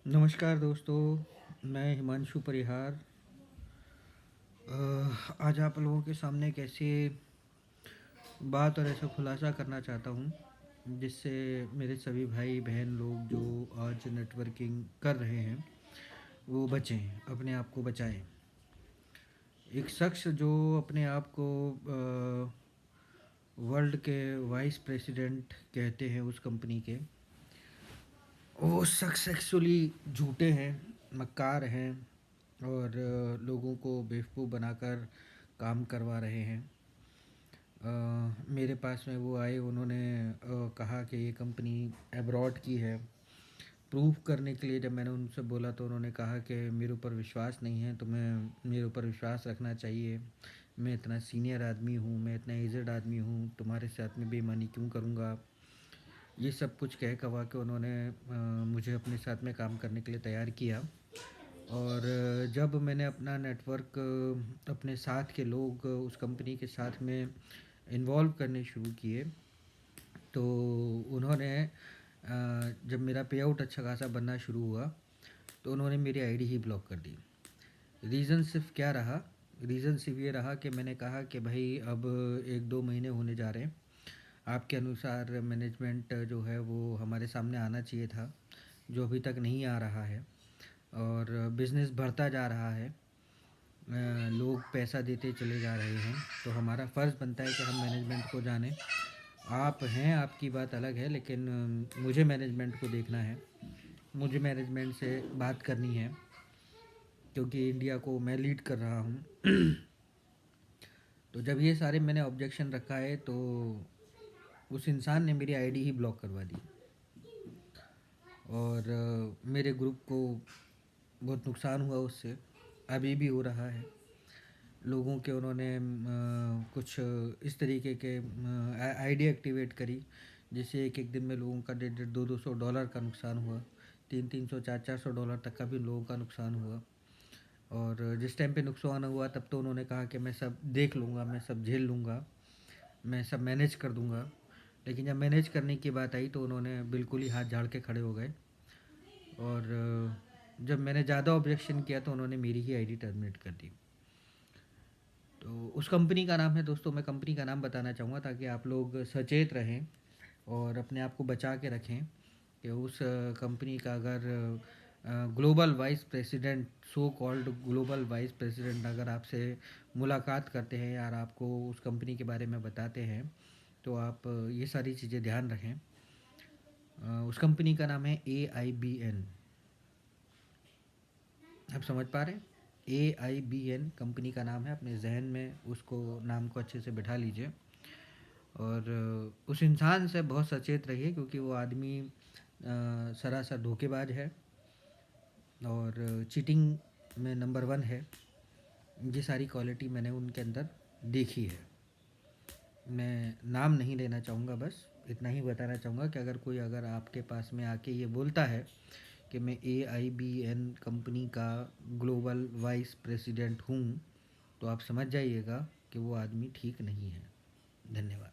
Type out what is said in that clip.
नमस्कार दोस्तों, मैं हिमांशु परिहार आज आप लोगों के सामने एक ऐसी बात और ऐसा खुलासा करना चाहता हूँ जिससे मेरे सभी भाई बहन लोग जो आज नेटवर्किंग कर रहे हैं वो बचें, अपने आप को बचाएं। एक शख्स जो अपने आप को वर्ल्ड के वाइस प्रेसिडेंट कहते हैं उस कंपनी के, वो शख्स एक्चुअली झूठे हैं, मक्कार हैं और लोगों को बेवकूफ़ बनाकर काम करवा रहे हैं। मेरे पास में वो आए, उन्होंने कहा कि ये कंपनी अब्रॉड की है। प्रूव करने के लिए जब मैंने उनसे बोला तो उन्होंने कहा कि मेरे ऊपर विश्वास नहीं है, तुम्हें मेरे ऊपर विश्वास रखना चाहिए। मैं इतना सीनियर आदमी हूँ, मैं इतना एजड आदमी हूँ, तुम्हारे साथ में बेईमानी क्यों करूँगा। ये सब कुछ कह कवा के उन्होंने मुझे अपने साथ में काम करने के लिए तैयार किया। और जब मैंने अपना नेटवर्क अपने साथ के लोग उस कंपनी के साथ में इन्वॉल्व करने शुरू किए तो उन्होंने जब मेरा पे आउट अच्छा खासा बनना शुरू हुआ तो उन्होंने मेरी आईडी ही ब्लॉक कर दी। रीज़न सिर्फ क्या रहा, रीज़न सिर्फ ये रहा कि मैंने कहा कि भाई अब 1-2 महीने होने जा रहे हैं, आपके अनुसार मैनेजमेंट जो है वो हमारे सामने आना चाहिए था, जो अभी तक नहीं आ रहा है और बिज़नेस बढ़ता जा रहा है। लोग पैसा देते चले जा रहे हैं, तो हमारा फ़र्ज़ बनता है कि हम मैनेजमेंट को जानें। आप हैं, आपकी बात अलग है, लेकिन मुझे मैनेजमेंट को देखना है, मुझे मैनेजमेंट से बात करनी है क्योंकि इंडिया को मैं लीड कर रहा हूँ। तो जब ये सारे मैंने ऑब्जेक्शन रखा है तो उस इंसान ने मेरी आईडी ही ब्लॉक करवा दी और मेरे ग्रुप को बहुत नुकसान हुआ उससे, अभी भी हो रहा है। लोगों के उन्होंने कुछ इस तरीके के आईडी एक्टिवेट करी जिससे एक एक दिन में लोगों का 150-200 डॉलर का नुकसान हुआ, 300-400 डॉलर तक का भी लोगों का नुकसान हुआ। और जिस टाइम पे नुकसान हुआ तब तो उन्होंने कहा कि मैं सब देख लूँगा, मैं सब झेल लूँगा, मैं सब मैनेज कर दूँगा। लेकिन जब मैनेज करने की बात आई तो उन्होंने बिल्कुल ही हाथ झाड़ के खड़े हो गए और जब मैंने ज़्यादा ऑब्जेक्शन किया तो उन्होंने मेरी ही आईडी टर्मिनेट कर दी। तो उस कंपनी का नाम है, दोस्तों मैं कंपनी का नाम बताना चाहूँगा ताकि आप लोग सचेत रहें और अपने आप को बचा के रखें कि उस कंपनी का अगर global vice president, so called global vice president अगर आपसे मुलाकात करते हैं यार, आपको उस कंपनी के बारे में बताते हैं तो आप ये सारी चीज़ें ध्यान रखें। उस कंपनी का नाम है AIBN। आप समझ पा रहे हैं? AIBN कंपनी का नाम है, अपने जहन में उसको नाम को अच्छे से बिठा लीजिए और उस इंसान से बहुत सचेत रहिए क्योंकि वो आदमी सरासर धोखेबाज है और चीटिंग में नंबर 1 है। ये सारी क्वालिटी मैंने उनके अंदर देखी है। मैं नाम नहीं लेना चाहूँगा, बस इतना ही बताना चाहूँगा कि अगर आपके पास में आके ये बोलता है कि मैं AIBN कंपनी का ग्लोबल वाइस प्रेसिडेंट हूँ तो आप समझ जाइएगा कि वो आदमी ठीक नहीं है। धन्यवाद।